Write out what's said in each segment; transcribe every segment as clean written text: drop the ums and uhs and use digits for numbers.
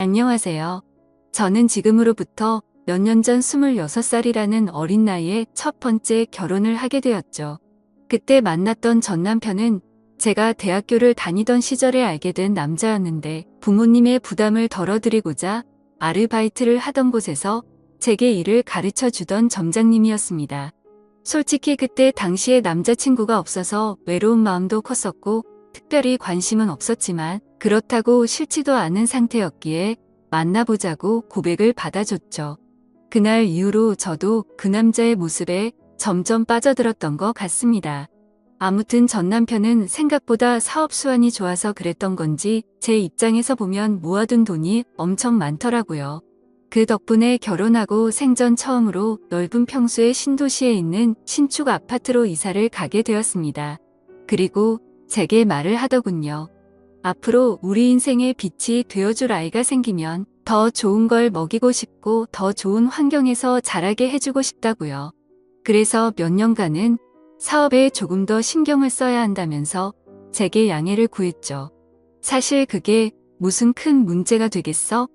안녕하세요. 저는 지금으로부터 몇 년 전 26살이라는 어린 나이에 첫 번째 결혼을 하게 되었죠. 그때 만났던 전 남편은 제가 대학교를 다니던 시절에 알게 된 남자였는데 부모님의 부담을 덜어드리고자 아르바이트를 하던 곳에서 제게 일을 가르쳐 주던 점장님이었습니다. 솔직히 그때 당시에 남자친구가 없어서 외로운 마음도 컸었고 특별히 관심은 없었지만 그렇다고 싫지도 않은 상태였기에 만나보자고 고백을 받아줬죠. 그날 이후로 저도 그 남자의 모습에 점점 빠져들었던 것 같습니다. 아무튼 전 남편은 생각보다 사업 수완이 좋아서 그랬던 건지 제 입장에서 보면 모아둔 돈이 엄청 많더라고요. 그 덕분에 결혼하고 생전 처음으로 넓은 평수의 신도시에 있는 신축 아파트로 이사를 가게 되었습니다. 그리고 제게 말을 하더군요. 앞으로 우리 인생의 빛이 되어줄 아이가 생기면 더 좋은 걸 먹이고 싶고 더 좋은 환경에서 자라게 해주고 싶다고요. 그래서 몇 년간은 사업에 조금 더 신경을 써야 한다면서 제게 양해를 구했죠. 사실 그게 무슨 큰 문제가 되겠어?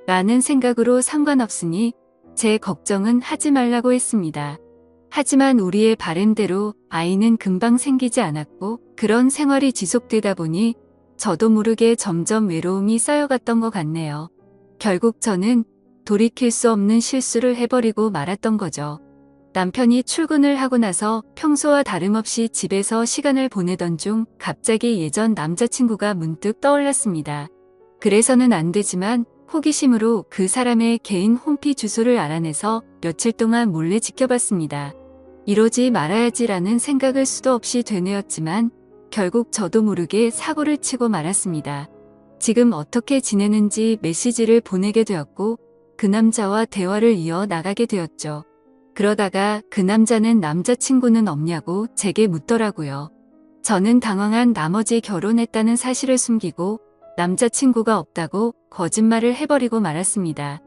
라는 생각으로 상관없으니 제 걱정은 하지 말라고 했습니다. 하지만 우리의 바램대로 아이는 금방 생기지 않았고 그런 생활이 지속되다 보니 저도 모르게 점점 외로움이 쌓여갔던 것 같네요. 결국 저는 돌이킬 수 없는 실수를 해버리고 말았던 거죠. 남편이 출근을 하고 나서 평소와 다름없이 집에서 시간을 보내던 중 갑자기 예전 남자친구가 문득 떠올랐습니다. 그래서는 안 되지만 호기심으로 그 사람의 개인 홈피 주소를 알아내서 며칠 동안 몰래 지켜봤습니다. 이러지 말아야지라는 생각을 수도 없이 되뇌었지만 결국 저도 모르게 사고를 치고 말았습니다. 지금 어떻게 지내는지 메시지를 보내게 되었고 그 남자와 대화를 이어 나가게 되었죠. 그러다가 그 남자는 남자친구는 없냐고 제게 묻더라고요. 저는 당황한 나머지 결혼했다는 사실을 숨기고 남자친구가 없다고 거짓말을 해버리고 말았습니다.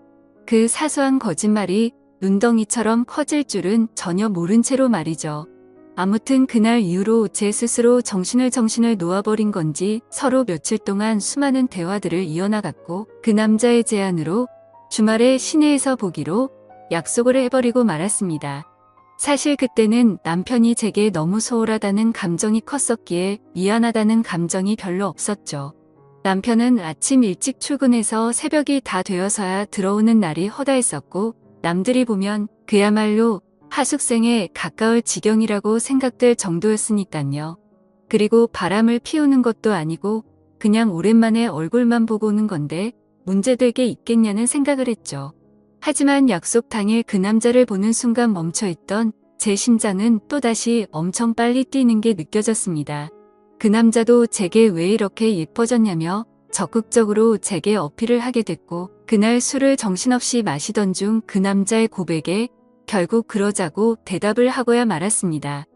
그 사소한 거짓말이 눈덩이처럼 커질 줄은 전혀 모른 채로 말이죠. 아무튼 그날 이후로 제 스스로 정신을 놓아버린 건지 서로 며칠 동안 수많은 대화들을 이어나갔고 그 남자의 제안으로 주말에 시내에서 보기로 약속을 해버리고 말았습니다. 사실 그때는 남편이 제게 너무 소홀하다는 감정이 컸었기에 미안하다는 감정이 별로 없었죠. 남편은 아침 일찍 출근해서 새벽이 다 되어서야 들어오는 날이 허다했었고 남들이 보면 그야말로 하숙생에 가까울 지경이라고 생각될 정도였으니깐요. 그리고 바람을 피우는 것도 아니고 그냥 오랜만에 얼굴만 보고 오는 건데 문제될 게 있겠냐는 생각을 했죠. 하지만 약속 당일 그 남자를 보는 순간 멈춰있던 제 심장은 또다시 엄청 빨리 뛰는 게 느껴졌습니다. 그 남자도 제게 왜 이렇게 예뻐졌냐며 적극적으로 제게 어필을 하게 됐고 그날 술을 정신없이 마시던 중 그 남자의 고백에 결국 그러자고 대답을 하고야 말았습니다.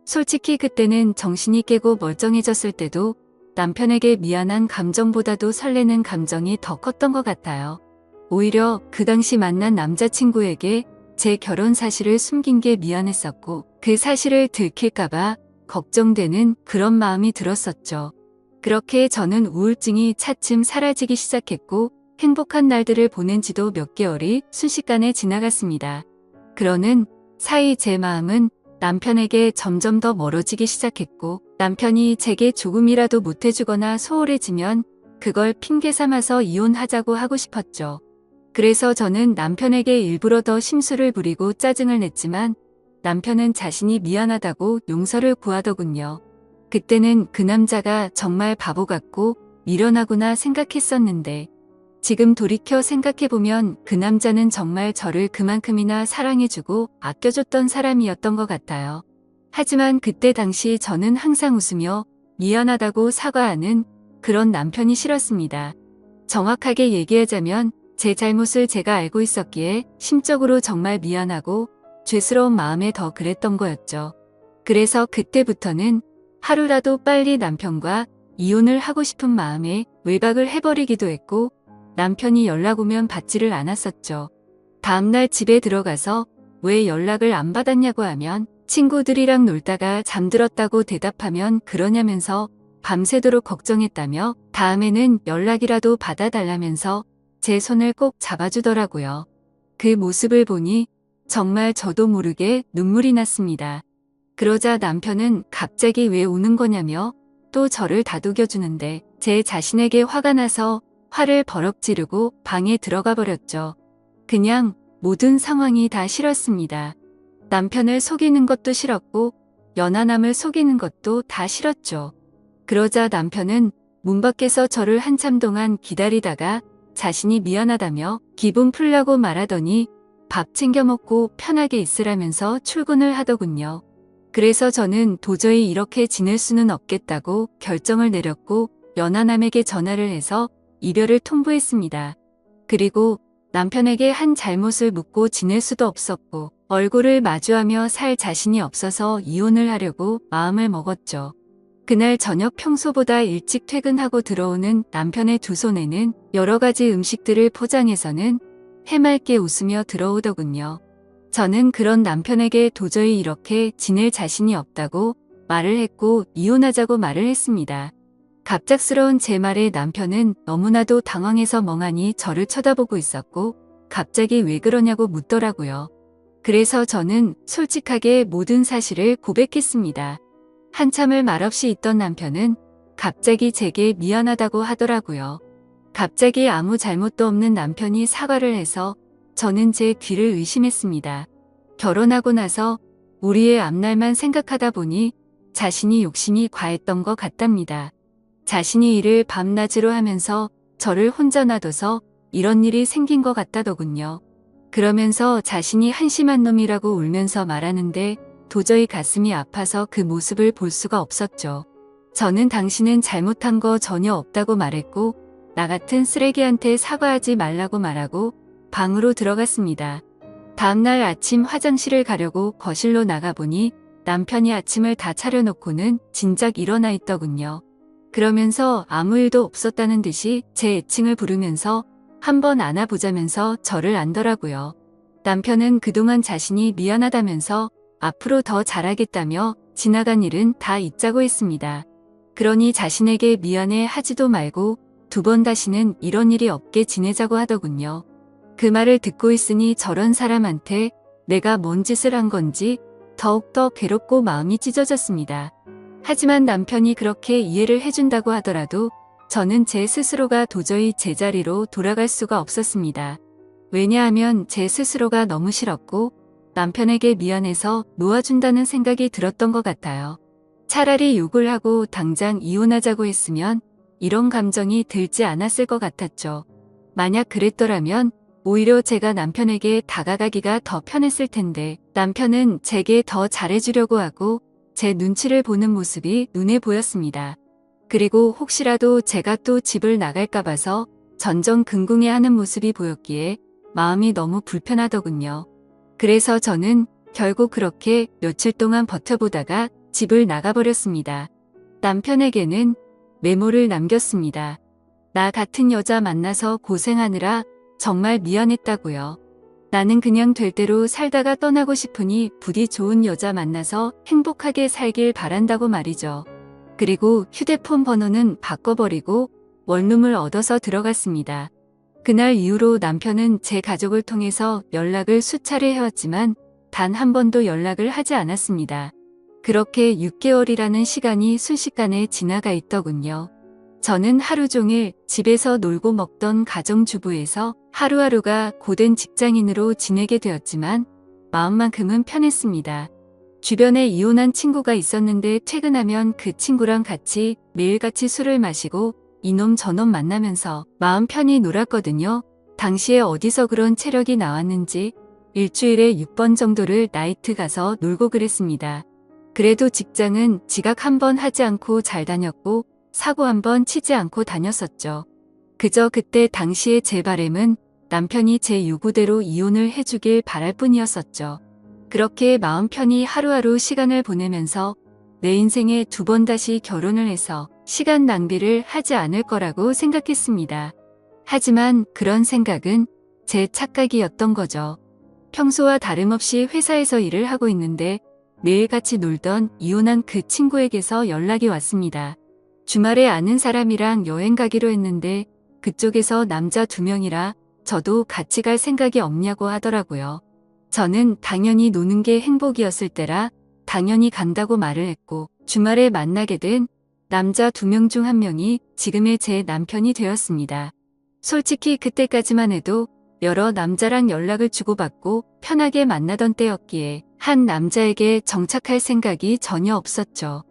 솔직히 그때는 정신이 깨고 멀쩡해졌을 때도 남편에게 미안한 감정보다도 설레는 감정이 더 컸던 것 같아요. 오히려 그 당시 만난 남자친구에게 제 결혼 사실을 숨긴 게 미안했었고 그 사실을 들킬까봐 걱정되는 그런 마음이 들었었죠. 그렇게 저는 우울증이 차츰 사라지기 시작했고 행복한 날들을 보낸 지도 몇 개월이 순식간에 지나갔습니다. 그러는 사이 제 마음은 남편에게 점점 더 멀어지기 시작했고 남편이 제게 조금이라도 못해주거나 소홀해지면 그걸 핑계 삼아서 이혼하자고 하고 싶었죠. 그래서 저는 남편에게 일부러 더 심술을 부리고 짜증을 냈지만 남편은 자신이 미안하다고 용서를 구하더군요. 그때는 그 남자가 정말 바보 같고 미련하구나 생각했었는데 지금 돌이켜 생각해보면 그 남자는 정말 저를 그만큼이나 사랑해주고 아껴줬던 사람이었던 것 같아요. 하지만 그때 당시 저는 항상 웃으며 미안하다고 사과하는 그런 남편이 싫었습니다. 정확하게 얘기하자면 제 잘못을 제가 알고 있었기에 심적으로 정말 미안하고 죄스러운 마음에 더 그랬던 거였죠. 그래서 그때부터는 하루라도 빨리 남편과 이혼을 하고 싶은 마음에 외박을 해버리기도 했고 남편이 연락 오면 받지를 않았었죠. 다음날 집에 들어가서 왜 연락을 안 받았냐고 하면 친구들이랑 놀다가 잠들었다고 대답하면 그러냐면서 밤새도록 걱정했다며 다음에는 연락이라도 받아달라면서 제 손을 꼭 잡아주더라고요. 그 모습을 보니 정말 저도 모르게 눈물이 났습니다. 그러자 남편은 갑자기 왜 우는 거냐며 또 저를 다독여주는데 제 자신에게 화가 나서 화를 버럭 지르고 방에 들어가 버렸죠. 그냥 모든 상황이 다 싫었습니다. 남편을 속이는 것도 싫었고 연하남을 속이는 것도 다 싫었죠. 그러자 남편은 문 밖에서 저를 한참 동안 기다리다가 자신이 미안하다며 기분 풀려고 말하더니 밥 챙겨 먹고 편하게 있으라면서 출근을 하더군요. 그래서 저는 도저히 이렇게 지낼 수는 없겠다고 결정을 내렸고 연하남에게 전화를 해서 이별을 통보했습니다. 그리고 남편에게 한 잘못을 묻고 지낼 수도 없었고 얼굴을 마주하며 살 자신이 없어서 이혼을 하려고 마음을 먹었죠. 그날 저녁 평소보다 일찍 퇴근하고 들어오는 남편의 두 손에는 여러 가지 음식들을 포장해서는 해맑게 웃으며 들어오더군요. 저는 그런 남편에게 도저히 이렇게 지낼 자신이 없다고 말을 했고 이혼하자고 말을 했습니다. 갑작스러운 제 말에 남편은 너무나도 당황해서 멍하니 저를 쳐다보고 있었고 갑자기 왜 그러냐고 묻더라고요. 그래서 저는 솔직하게 모든 사실을 고백했습니다. 한참을 말없이 있던 남편은 갑자기 제게 미안하다고 하더라고요. 갑자기 아무 잘못도 없는 남편이 사과를 해서 저는 제 귀를 의심했습니다. 결혼하고 나서 우리의 앞날만 생각하다 보니 자신이 욕심이 과했던 것 같답니다. 자신이 일을 밤낮으로 하면서 저를 혼자 놔둬서 이런 일이 생긴 것 같다더군요. 그러면서 자신이 한심한 놈이라고 울면서 말하는데 도저히 가슴이 아파서 그 모습을 볼 수가 없었죠. 저는 당신은 잘못한 거 전혀 없다고 말했고 나 같은 쓰레기한테 사과하지 말라고 말하고 방으로 들어갔습니다. 다음날 아침 화장실을 가려고 거실로 나가보니 남편이 아침을 다 차려놓고는 진작 일어나 있더군요. 그러면서 아무 일도 없었다는 듯이 제 애칭을 부르면서 한번 안아보자면서 저를 안더라고요. 남편은 그동안 자신이 미안하다면서 앞으로 더 잘하겠다며 지나간 일은 다 잊자고 했습니다. 그러니 자신에게 미안해 하지도 말고 두 번 다시는 이런 일이 없게 지내자고 하더군요. 그 말을 듣고 있으니 저런 사람한테 내가 뭔 짓을 한 건지 더욱더 괴롭고 마음이 찢어졌습니다. 하지만 남편이 그렇게 이해를 해준다고 하더라도 저는 제 스스로가 도저히 제자리로 돌아갈 수가 없었습니다. 왜냐하면 제 스스로가 너무 싫었고 남편에게 미안해서 놓아준다는 생각이 들었던 것 같아요. 차라리 욕을 하고 당장 이혼하자고 했으면 이런 감정이 들지 않았을 것 같았죠. 만약 그랬더라면 오히려 제가 남편에게 다가가기가 더 편했을 텐데 남편은 제게 더 잘해주려고 하고 제 눈치를 보는 모습이 눈에 보였습니다. 그리고 혹시라도 제가 또 집을 나갈까 봐서 전전긍긍해하는 모습이 보였기에 마음이 너무 불편하더군요. 그래서 저는 결국 그렇게 며칠 동안 버텨보다가 집을 나가버렸습니다. 남편에게는 메모를 남겼습니다. 나 같은 여자 만나서 고생하느라 정말 미안했다고요. 나는 그냥 될 대로 살다가 떠나고 싶으니 부디 좋은 여자 만나서 행복하게 살길 바란다고 말이죠. 그리고 휴대폰 번호는 바꿔버리고 원룸을 얻어서 들어갔습니다. 그날 이후로 남편은 제 가족을 통해서 연락을 수차례 해왔지만 단 한 번도 연락을 하지 않았습니다. 그렇게 6개월이라는 시간이 순식간에 지나가 있더군요. 저는 하루 종일 집에서 놀고 먹던 가정주부에서 하루하루가 고된 직장인으로 지내게 되었지만 마음만큼은 편했습니다. 주변에 이혼한 친구가 있었는데 퇴근하면 그 친구랑 같이 매일같이 술을 마시고 이놈 저놈 만나면서 마음 편히 놀았거든요. 당시에 어디서 그런 체력이 나왔는지 일주일에 6번 정도를 나이트 가서 놀고 그랬습니다. 그래도 직장은 지각 한 번 하지 않고 잘 다녔고 사고 한 번 치지 않고 다녔었죠. 그저 그때 당시의 제 바람은 남편이 제 요구대로 이혼을 해주길 바랄 뿐이었었죠. 그렇게 마음 편히 하루하루 시간을 보내면서 내 인생에 두 번 다시 결혼을 해서 시간 낭비를 하지 않을 거라고 생각했습니다. 하지만 그런 생각은 제 착각이었던 거죠. 평소와 다름없이 회사에서 일을 하고 있는데 매일 같이 놀던 이혼한 그 친구에게서 연락이 왔습니다. 주말에 아는 사람이랑 여행 가기로 했는데 그쪽에서 남자 2명이라 저도 같이 갈 생각이 없냐고 하더라고요. 저는 당연히 노는 게 행복이었을 때라 당연히 간다고 말을 했고, 주말에 만나게 된 남자 2명 중 1명이 지금의 제 남편이 되었습니다. 솔직히 그때까지만 해도 여러 남자랑 연락을 주고받고 편하게 만나던 때였기에 한 남자에게 정착할 생각이 전혀 없었죠.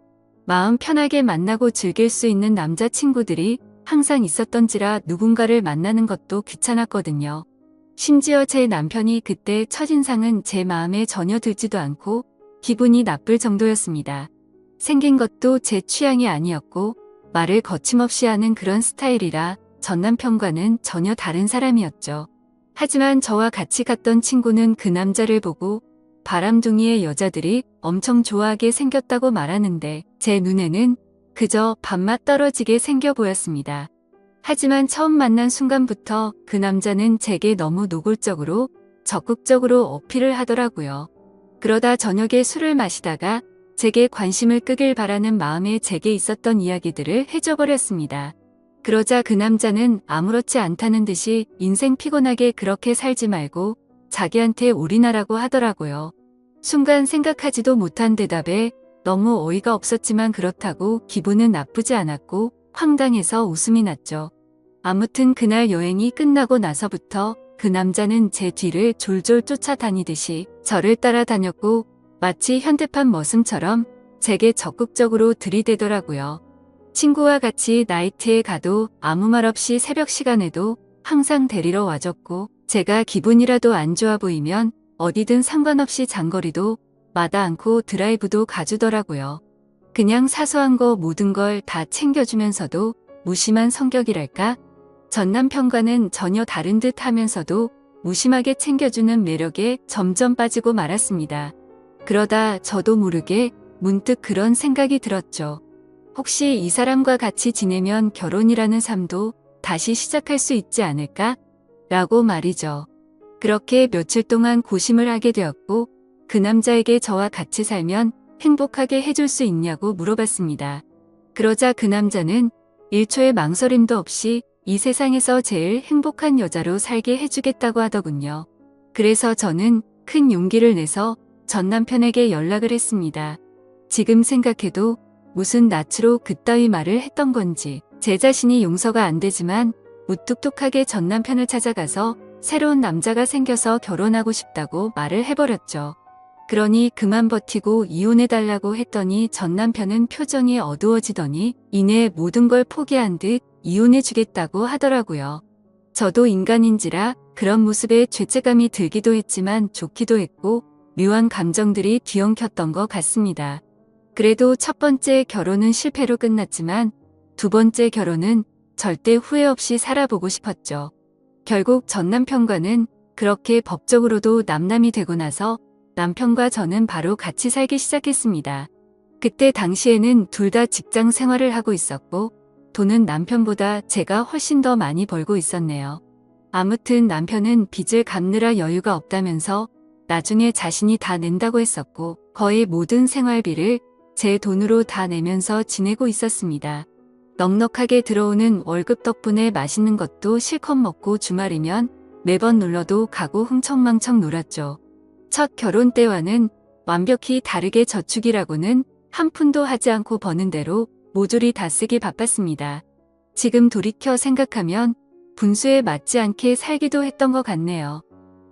마음 편하게 만나고 즐길 수 있는 남자친구들이 항상 있었던지라 누군가를 만나는 것도 귀찮았거든요. 심지어 제 남편이 그때 첫인상은 제 마음에 전혀 들지도 않고 기분이 나쁠 정도였습니다. 생긴 것도 제 취향이 아니었고 말을 거침없이 하는 그런 스타일이라 전 남편과는 전혀 다른 사람이었죠. 하지만 저와 같이 갔던 친구는 그 남자를 보고 바람둥이의 여자들이 엄청 좋아하게 생겼다고 말하는데 제 눈에는 그저 밥맛 떨어지게 생겨 보였습니다. 하지만 처음 만난 순간부터 그 남자는 제게 너무 노골적으로 적극적으로 어필을 하더라고요. 그러다 저녁에 술을 마시다가 제게 관심을 끄길 바라는 마음에 제게 있었던 이야기들을 해줘버렸습니다. 그러자 그 남자는 아무렇지 않다는 듯이 인생 피곤하게 그렇게 살지 말고 자기한테 올인하라고 하더라고요. 순간 생각하지도 못한 대답에 너무 어이가 없었지만 그렇다고 기분은 나쁘지 않았고 황당해서 웃음이 났죠. 아무튼 그날 여행이 끝나고 나서부터 그 남자는 제 뒤를 졸졸 쫓아다니듯이 저를 따라다녔고 마치 현대판 머슴처럼 제게 적극적으로 들이대더라고요. 친구와 같이 나이트에 가도 아무 말 없이 새벽 시간에도 항상 데리러 와줬고 제가 기분이라도 안 좋아 보이면 어디든 상관없이 장거리도 마다 않고 드라이브도 가주더라고요. 그냥 사소한 거 모든 걸 다 챙겨주면서도 무심한 성격이랄까? 전 남편과는 전혀 다른 듯 하면서도 무심하게 챙겨주는 매력에 점점 빠지고 말았습니다. 그러다 저도 모르게 문득 그런 생각이 들었죠. 혹시 이 사람과 같이 지내면 결혼이라는 삶도 다시 시작할 수 있지 않을까? 라고 말이죠. 그렇게 며칠 동안 고심을 하게 되었고 그 남자에게 저와 같이 살면 행복하게 해줄 수 있냐고 물어봤습니다. 그러자 그 남자는 1초의 망설임도 없이 이 세상에서 제일 행복한 여자로 살게 해주겠다고 하더군요. 그래서 저는 큰 용기를 내서 전 남편에게 연락을 했습니다. 지금 생각해도 무슨 낯으로 그따위 말을 했던 건지 제 자신이 용서가 안 되지만 무뚝뚝하게 전 남편을 찾아가서 새로운 남자가 생겨서 결혼하고 싶다고 말을 해버렸죠. 그러니 그만 버티고 이혼해달라고 했더니 전 남편은 표정이 어두워지더니 이내 모든 걸 포기한 듯 이혼해주겠다고 하더라고요. 저도 인간인지라 그런 모습에 죄책감이 들기도 했지만 좋기도 했고 묘한 감정들이 뒤엉켰던 것 같습니다. 그래도 첫 번째 결혼은 실패로 끝났지만 두 번째 결혼은 절대 후회 없이 살아보고 싶었죠. 결국 전 남편과는 그렇게 법적으로도 남남이 되고 나서 남편과 저는 바로 같이 살기 시작했습니다. 그때 당시에는 둘 다 직장 생활을 하고 있었고 돈은 남편보다 제가 훨씬 더 많이 벌고 있었네요. 아무튼 남편은 빚을 갚느라 여유가 없다면서 나중에 자신이 다 낸다고 했었고 거의 모든 생활비를 제 돈으로 다 내면서 지내고 있었습니다. 넉넉하게 들어오는 월급 덕분에 맛있는 것도 실컷 먹고 주말이면 매번 놀러도 가고 흥청망청 놀았죠. 첫 결혼 때와는 완벽히 다르게 저축이라고는 한 푼도 하지 않고 버는 대로 모조리 다 쓰기 바빴습니다. 지금 돌이켜 생각하면 분수에 맞지 않게 살기도 했던 것 같네요.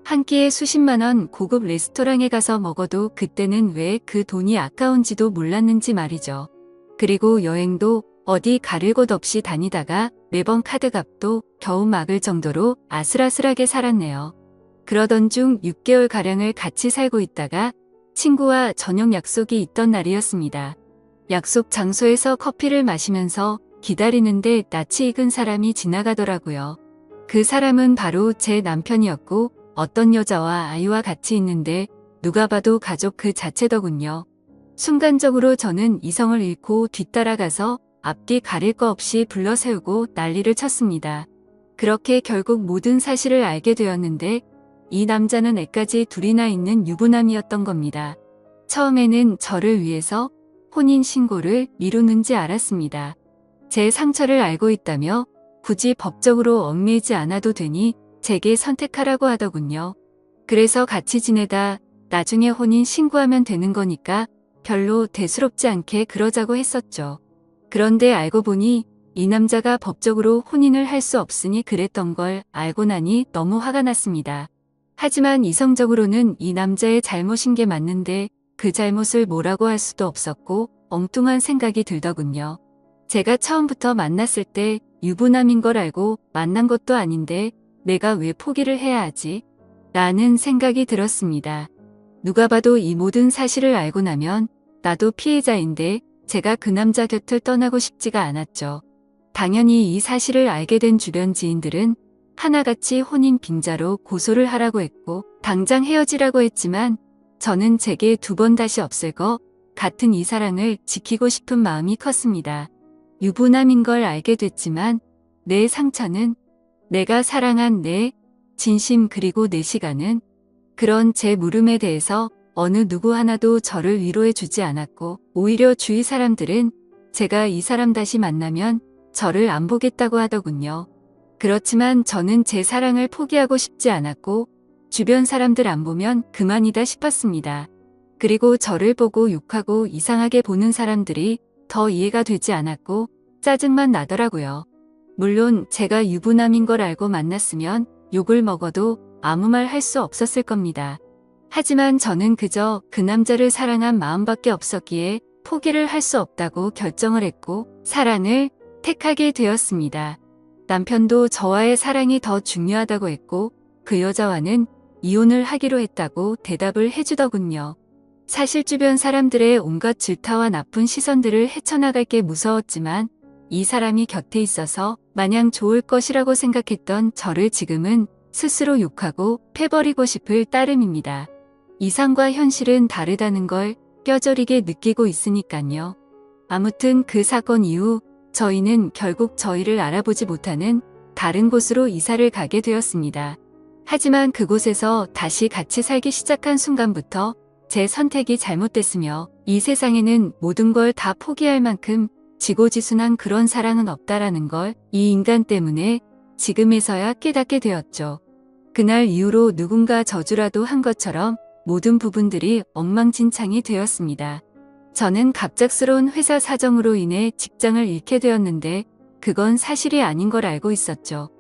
한 끼에 수십만 원 고급 레스토랑에 가서 먹어도 그때는 왜 그 돈이 아까운지도 몰랐는지 말이죠. 그리고 여행도 어디 가릴 곳 없이 다니다가 매번 카드값도 겨우 막을 정도로 아슬아슬하게 살았네요. 그러던 중 6개월가량을 같이 살고 있다가 친구와 저녁 약속이 있던 날이었습니다. 약속 장소에서 커피를 마시면서 기다리는데 낯이 익은 사람이 지나가더라고요. 그 사람은 바로 제 남편이었고 어떤 여자와 아이와 같이 있는데 누가 봐도 가족 그 자체더군요. 순간적으로 저는 이성을 잃고 뒤따라가서 앞뒤 가릴 거 없이 불러세우고 난리를 쳤습니다. 그렇게 결국 모든 사실을 알게 되었는데 이 남자는 애까지 둘이나 있는 유부남이었던 겁니다. 처음에는 저를 위해서 혼인신고를 미루는지 알았습니다. 제 상처를 알고 있다며 굳이 법적으로 얽매이지 않아도 되니 제게 선택하라고 하더군요. 그래서 같이 지내다 나중에 혼인 신고하면 되는 거니까 별로 대수롭지 않게 그러자고 했었죠. 그런데 알고 보니 이 남자가 법적으로 혼인을 할 수 없으니 그랬던 걸 알고 나니 너무 화가 났습니다. 하지만 이성적으로는 이 남자의 잘못인 게 맞는데 그 잘못을 뭐라고 할 수도 없었고 엉뚱한 생각이 들더군요. 제가 처음부터 만났을 때 유부남인 걸 알고 만난 것도 아닌데 내가 왜 포기를 해야 하지? 라는 생각이 들었습니다. 누가 봐도 이 모든 사실을 알고 나면 나도 피해자인데 제가 그 남자 곁을 떠나고 싶지가 않았죠. 당연히 이 사실을 알게 된 주변 지인들은 하나같이 혼인 빙자로 고소를 하라고 했고 당장 헤어지라고 했지만 저는 제게 두 번 다시 없을 것 같은 이 사랑을 지키고 싶은 마음이 컸습니다. 유부남인 걸 알게 됐지만 내 상처는 내가 사랑한 내 진심 그리고 내 시간은 그런 제 물음에 대해서 어느 누구 하나도 저를 위로해 주지 않았고 오히려 주위 사람들은 제가 이 사람 다시 만나면 저를 안 보겠다고 하더군요. 그렇지만 저는 제 사랑을 포기하고 싶지 않았고 주변 사람들 안 보면 그만이다 싶었습니다. 그리고 저를 보고 욕하고 이상하게 보는 사람들이 더 이해가 되지 않았고 짜증만 나더라고요. 물론 제가 유부남인 걸 알고 만났으면 욕을 먹어도 아무 말 할 수 없었을 겁니다. 하지만 저는 그저 그 남자를 사랑한 마음밖에 없었기에 포기를 할 수 없다고 결정을 했고 사랑을 택하게 되었습니다. 남편도 저와의 사랑이 더 중요하다고 했고 그 여자와는 이혼을 하기로 했다고 대답을 해주더군요. 사실 주변 사람들의 온갖 질타와 나쁜 시선들을 헤쳐나갈 게 무서웠지만 이 사람이 곁에 있어서 마냥 좋을 것이라고 생각했던 저를 지금은 스스로 욕하고 패버리고 싶을 따름입니다. 이상과 현실은 다르다는 걸 뼈저리게 느끼고 있으니까요. 아무튼 그 사건 이후 저희는 결국 저희를 알아보지 못하는 다른 곳으로 이사를 가게 되었습니다. 하지만 그곳에서 다시 같이 살기 시작한 순간부터 제 선택이 잘못됐으며 이 세상에는 모든 걸 다 포기할 만큼 지고지순한 그런 사랑은 없다라는 걸 이 인간 때문에 지금에서야 깨닫게 되었죠. 그날 이후로 누군가 저주라도 한 것처럼 모든 부분들이 엉망진창이 되었습니다. 저는 갑작스러운 회사 사정으로 인해 직장을 잃게 되었는데 그건 사실이 아닌 걸 알고 있었죠.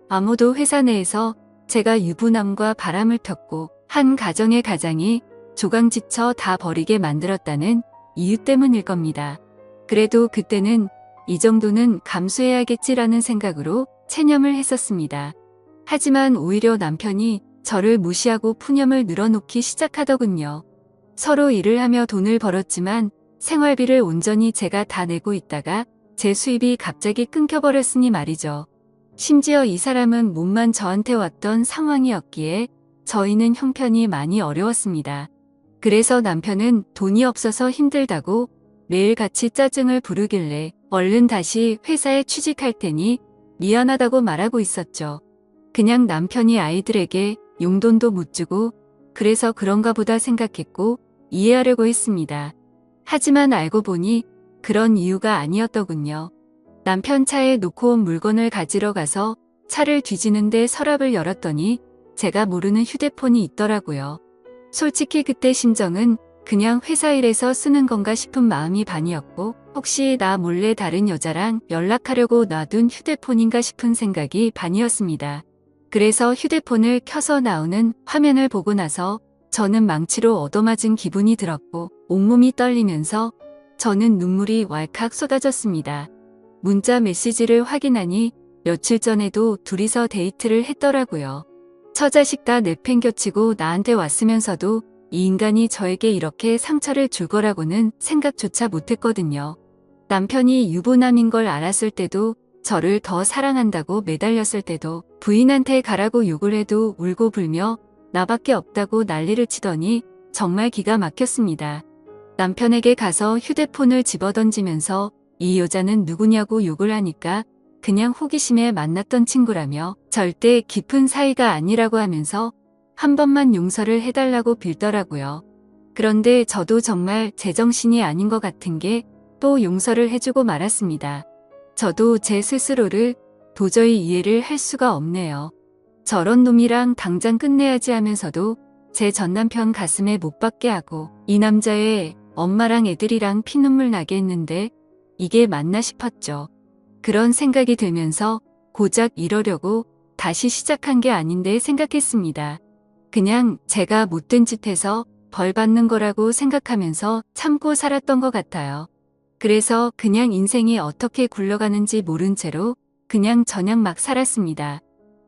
아무도 회사 내에서 제가 유부남과 바람을 폈고 한 가정의 가장이 조강지쳐 다 버리게 만들었다는 이유 때문일 겁니다. 그래도 그때는 이 정도는 감수해야겠지라는 생각으로 체념을 했었습니다. 하지만 오히려 남편이 저를 무시하고 푸념을 늘어놓기 시작하더군요. 서로 일을 하며 돈을 벌었지만 생활비를 온전히 제가 다 내고 있다가 제 수입이 갑자기 끊겨버렸으니 말이죠. 심지어 이 사람은 몸만 저한테 왔던 상황이었기에 저희는 형편이 많이 어려웠습니다. 그래서 남편은 돈이 없어서 힘들다고 매일같이 짜증을 부르길래 얼른 다시 회사에 취직할 테니 미안하다고 말하고 있었죠. 그냥 남편이 아이들에게 용돈도 못 주고 그래서 그런가 보다 생각했고 이해하려고 했습니다. 하지만 알고 보니 그런 이유가 아니었더군요. 남편 차에 놓고 온 물건을 가지러 가서 차를 뒤지는데 서랍을 열었더니 제가 모르는 휴대폰이 있더라고요. 솔직히 그때 심정은 그냥 회사 일에서 쓰는 건가 싶은 마음이 반이었고 혹시 나 몰래 다른 여자랑 연락하려고 놔둔 휴대폰인가 싶은 생각이 반이었습니다. 그래서 휴대폰을 켜서 나오는 화면을 보고 나서 저는 망치로 얻어맞은 기분이 들었고 온몸이 떨리면서 저는 눈물이 왈칵 쏟아졌습니다. 문자 메시지를 확인하니 며칠 전에도 둘이서 데이트를 했더라고요. 처자식 다 내팽겨치고 나한테 왔으면서도 이 인간이 저에게 이렇게 상처를 줄 거라고는 생각조차 못했거든요. 남편이 유부남인 걸 알았을 때도 저를 더 사랑한다고 매달렸을 때도 부인한테 가라고 욕을 해도 울고 불며 나밖에 없다고 난리를 치더니 정말 기가 막혔습니다. 남편에게 가서 휴대폰을 집어던지면서 이 여자는 누구냐고 욕을 하니까 그냥 호기심에 만났던 친구라며 절대 깊은 사이가 아니라고 하면서 한 번만 용서를 해달라고 빌더라고요. 그런데 저도 정말 제정신이 아닌 것 같은 게 또 용서를 해주고 말았습니다. 저도 제 스스로를 도저히 이해를 할 수가 없네요. 저런 놈이랑 당장 끝내야지 하면서도 제 전남편 가슴에 못 박게 하고 이 남자의 엄마랑 애들이랑 피눈물 나게 했는데 이게 맞나 싶었죠. 그런 생각이 들면서 고작 이러려고 다시 시작한 게 아닌데 생각했습니다. 그냥 제가 못된 짓 해서 벌 받는 거라고 생각하면서 참고 살았던 것 같아요. 그래서 그냥 인생이 어떻게 굴러가는지 모른 채로 그냥 막 살았습니다.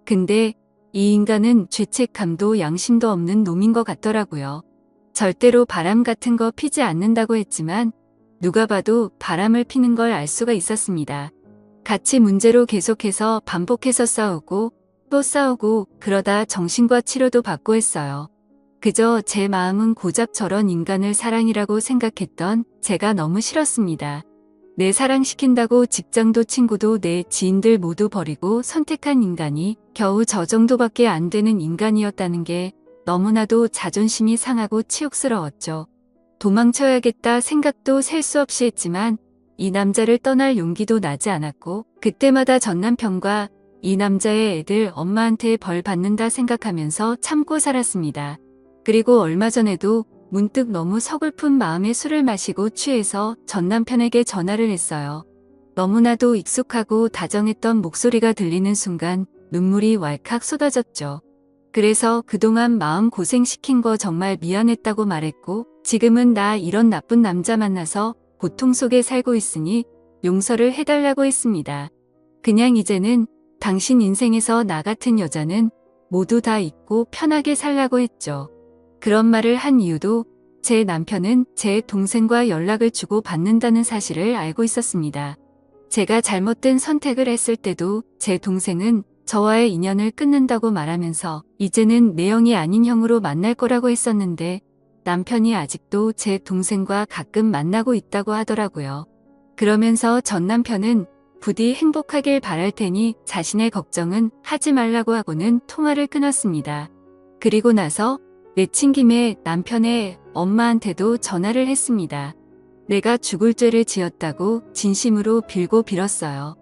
근데 이 인간은 죄책감도 양심도 없는 놈인 것 같더라고요. 절대로 바람 같은 거 피지 않는다고 했지만 누가 봐도 바람을 피는 걸 알 수가 있었습니다. 같이 문제로 계속해서 반복해서 싸우고 또 싸우고 그러다 정신과 치료도 받고 했어요. 그저 제 마음은 고작 저런 인간을 사랑이라고 생각했던 제가 너무 싫었습니다. 내 사랑시킨다고 직장도 친구도 내 지인들 모두 버리고 선택한 인간이 겨우 저 정도밖에 안 되는 인간이었다는 게 너무나도 자존심이 상하고 치욕스러웠죠. 도망쳐야겠다 생각도 셀 수 없이 했지만 이 남자를 떠날 용기도 나지 않았고 그때마다 전 남편과 이 남자의 애들 엄마한테 벌 받는다 생각하면서 참고 살았습니다. 그리고 얼마 전에도 문득 너무 서글픈 마음에 술을 마시고 취해서 전 남편에게 전화를 했어요. 너무나도 익숙하고 다정했던 목소리가 들리는 순간 눈물이 왈칵 쏟아졌죠. 그래서 그동안 마음 고생시킨 거 정말 미안했다고 말했고 지금은 나 이런 나쁜 남자 만나서 고통 속에 살고 있으니 용서를 해달라고 했습니다. 그냥 이제는 당신 인생에서 나 같은 여자는 모두 다 잊고 편하게 살라고 했죠. 그런 말을 한 이유도 제 남편은 제 동생과 연락을 주고 받는다는 사실을 알고 있었습니다. 제가 잘못된 선택을 했을 때도 제 동생은 저와의 인연을 끊는다고 말하면서 이제는 내 형이 아닌 형으로 만날 거라고 했었는데 남편이 아직도 제 동생과 가끔 만나고 있다고 하더라고요. 그러면서 전 남편은 부디 행복하길 바랄 테니 자신의 걱정은 하지 말라고 하고는 통화를 끊었습니다. 그리고 나서 내친 김에 남편의 엄마한테도 전화를 했습니다. 내가 죽을 죄를 지었다고 진심으로 빌고 빌었어요.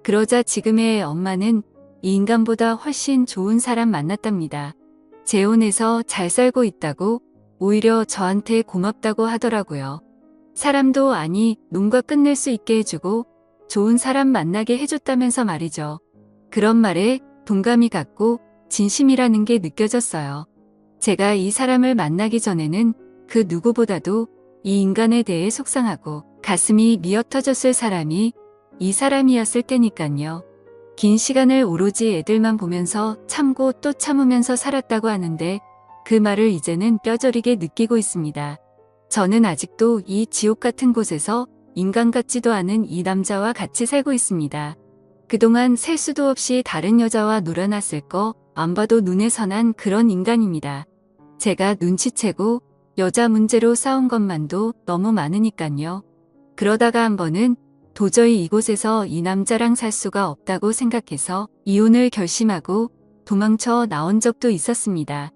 그러자 지금의 엄마는 이 인간보다 훨씬 좋은 사람 만났답니다. 재혼해서 잘 살고 있다고 오히려 저한테 고맙다고 하더라고요. 사람도 아니 눈과 끝낼 수 있게 해주고 좋은 사람 만나게 해줬다면서 말이죠. 그런 말에 동감이 갔고 진심이라는 게 느껴졌어요. 제가 이 사람을 만나기 전에는 그 누구보다도 이 인간에 대해 속상하고 가슴이 미어터졌을 사람이 이 사람이었을 때니깐요. 긴 시간을 오로지 애들만 보면서 참고 또 참으면서 살았다고 하는데 그 말을 이제는 뼈저리게 느끼고 있습니다. 저는 아직도 이 지옥 같은 곳에서 인간 같지도 않은 이 남자와 같이 살고 있습니다. 그동안 셀 수도 없이 다른 여자와 놀아났을 거 안 봐도 눈에 선한 그런 인간입니다. 제가 눈치채고 여자 문제로 싸운 것만도 너무 많으니깐요. 그러다가 한 번은 도저히 이곳에서 이 남자랑 살 수가 없다고 생각해서 이혼을 결심하고 도망쳐 나온 적도 있었습니다.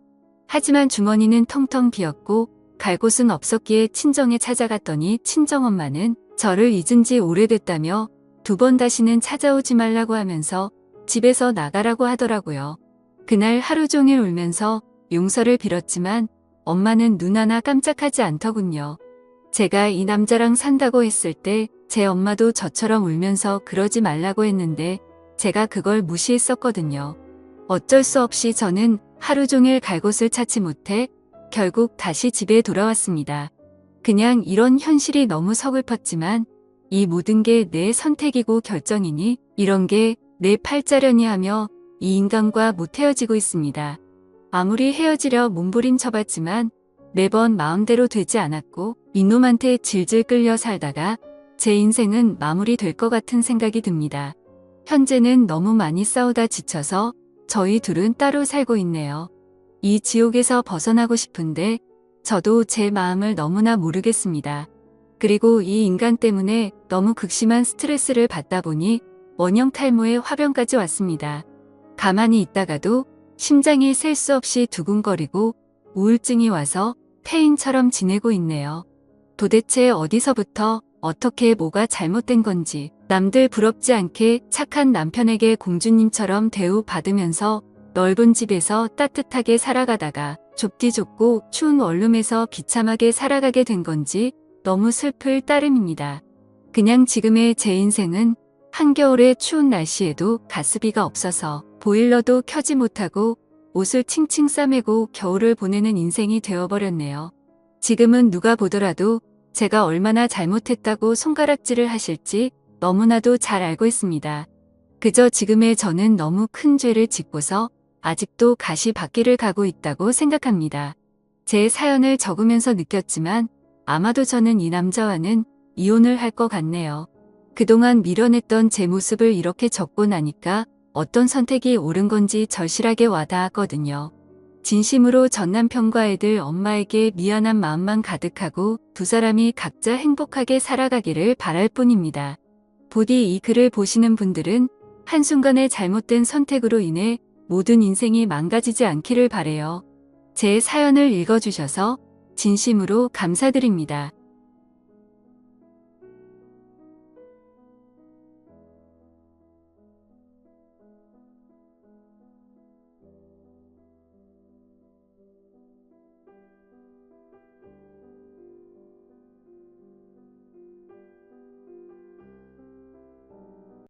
하지만 주머니는 텅텅 비었고 갈 곳은 없었기에 친정에 찾아갔더니 친정엄마는 저를 잊은 지 오래됐다며 2번 다시는 찾아오지 말라고 하면서 집에서 나가라고 하더라고요. 그날 하루 종일 울면서 용서를 빌었지만 엄마는 눈 하나 깜짝하지 않더군요. 제가 이 남자랑 산다고 했을 때 제 엄마도 저처럼 울면서 그러지 말라고 했는데 제가 그걸 무시했었거든요. 어쩔 수 없이 저는 하루 종일 갈 곳을 찾지 못해 결국 다시 집에 돌아왔습니다. 그냥 이런 현실이 너무 서글펐지만 이 모든 게 내 선택이고 결정이니 이런 게 내 팔자려니 하며 이 인간과 못 헤어지고 있습니다. 아무리 헤어지려 몸부림쳐봤지만 매번 마음대로 되지 않았고 이놈한테 질질 끌려 살다가 제 인생은 마무리될 것 같은 생각이 듭니다. 현재는 너무 많이 싸우다 지쳐서 저희 둘은 따로 살고 있네요. 이 지옥에서 벗어나고 싶은데 저도 제 마음을 너무나 모르겠습니다. 그리고 이 인간 때문에 너무 극심한 스트레스를 받다 보니 원형 탈모에 화병까지 왔습니다. 가만히 있다가도 심장이 셀 수 없이 두근거리고 우울증이 와서 폐인처럼 지내고 있네요. 도대체 어디서부터 어떻게 뭐가 잘못된 건지 남들 부럽지 않게 착한 남편에게 공주님처럼 대우받으면서 넓은 집에서 따뜻하게 살아가다가 좁디 좁고 추운 원룸에서 비참하게 살아가게 된 건지 너무 슬플 따름입니다. 그냥 지금의 제 인생은 한겨울의 추운 날씨에도 가스비가 없어서 보일러도 켜지 못하고 옷을 칭칭 싸매고 겨울을 보내는 인생이 되어버렸네요. 지금은 누가 보더라도 제가 얼마나 잘못했다고 손가락질을 하실지 너무나도 잘 알고 있습니다. 그저 지금의 저는 너무 큰 죄를 짓고서 아직도 가시밭길을 가고 있다고 생각합니다. 제 사연을 적으면서 느꼈지만 아마도 저는 이 남자와는 이혼을 할 것 같네요. 그동안 미련했던 제 모습을 이렇게 적고 나니까 어떤 선택이 옳은 건지 절실하게 와닿았거든요. 진심으로 전 남편과 애들 엄마에게 미안한 마음만 가득하고 두 사람이 각자 행복하게 살아가기를 바랄 뿐입니다. 부디 이 글을 보시는 분들은 한순간의 잘못된 선택으로 인해 모든 인생이 망가지지 않기를 바래요. 제 사연을 읽어주셔서 진심으로 감사드립니다.